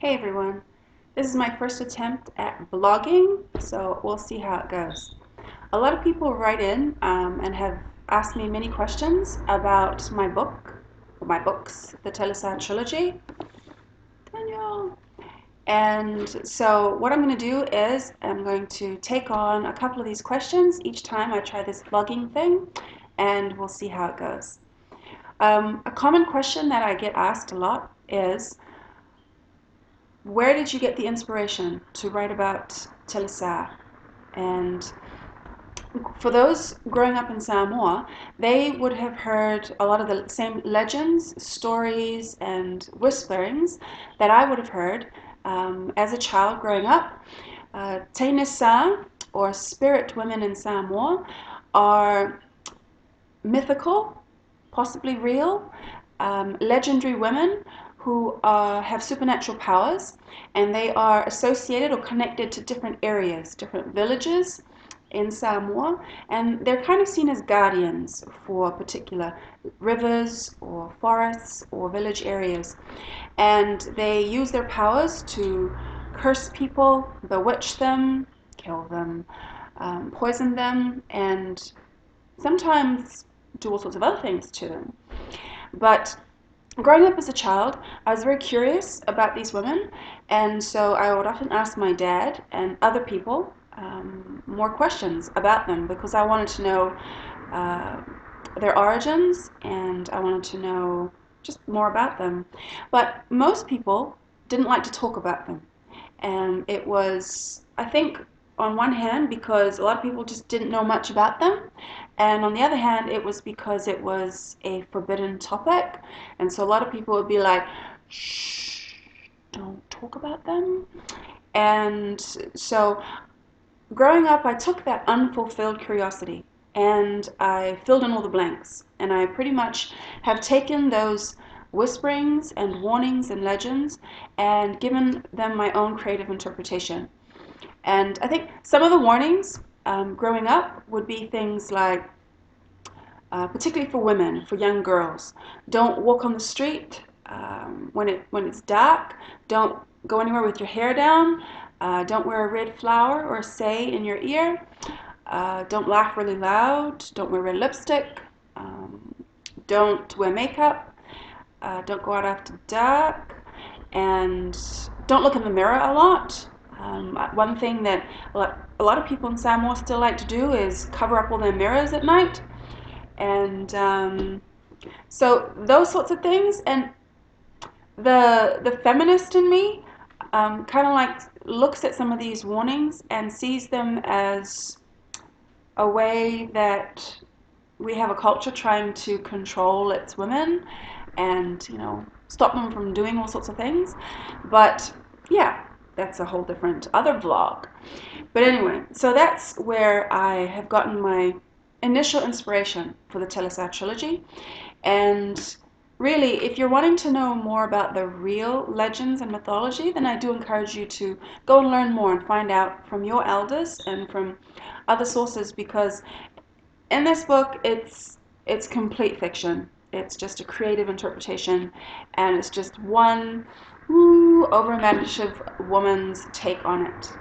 Hey everyone, this is my first attempt at blogging, so we'll see how it goes. A lot of people write in and have asked me many questions about my book, or my books, the Telesa Trilogy. Daniel. And so what I'm going to do is I'm going to take on a couple of these questions each time I try this blogging thing, and we'll see how it goes. A common question that I get asked a lot is, where did you get the inspiration to write about Telesa? And for those growing up in Samoa, they would have heard a lot of the same legends, stories, and whisperings that I would have heard as a child growing up. Telesa, or spirit women in Samoa, are mythical, possibly real, legendary women who have supernatural powers, and they are associated or connected to different areas, different villages in Samoa, and they're kind of seen as guardians for particular rivers or forests or village areas. And they use their powers to curse people, bewitch them, kill them, poison them, and sometimes do all sorts of other things to them. But growing up as a child, I was very curious about these women, and so I would often ask my dad and other people more questions about them because I wanted to know their origins and I wanted to know just more about them. But most people didn't like to talk about them, and it was, I think, on one hand because a lot of people just didn't know much about them, and on the other hand it was because it was a forbidden topic, and so a lot of people would be like, shh, don't talk about them. And so growing up, I took that unfulfilled curiosity and I filled in all the blanks, and I pretty much have taken those whisperings and warnings and legends and given them my own creative interpretation. And I think some of the warnings growing up would be things like, particularly for women, for young girls, don't walk on the street when it's dark. Don't go anywhere with your hair down. Don't wear a red flower or say in your ear. Don't laugh really loud. Don't wear red lipstick. Um, don't wear makeup. Don't go out after dark. And don't look in the mirror a lot. One thing that a lot of people in Samoa still like to do is cover up all their mirrors at night. And so those sorts of things. And the feminist in me kind of like looks at some of these warnings and sees them as a way that we have a culture trying to control its women and, stop them from doing all sorts of things. But yeah, that's a whole different other vlog. But anyway, so that's where I have gotten my initial inspiration for the Telesa Trilogy. And really, if you're wanting to know more about the real legends and mythology, then I do encourage you to go and learn more and find out from your elders and from other sources, because in this book, it's complete fiction. It's just a creative interpretation, and it's just one over imaginative woman's take on it.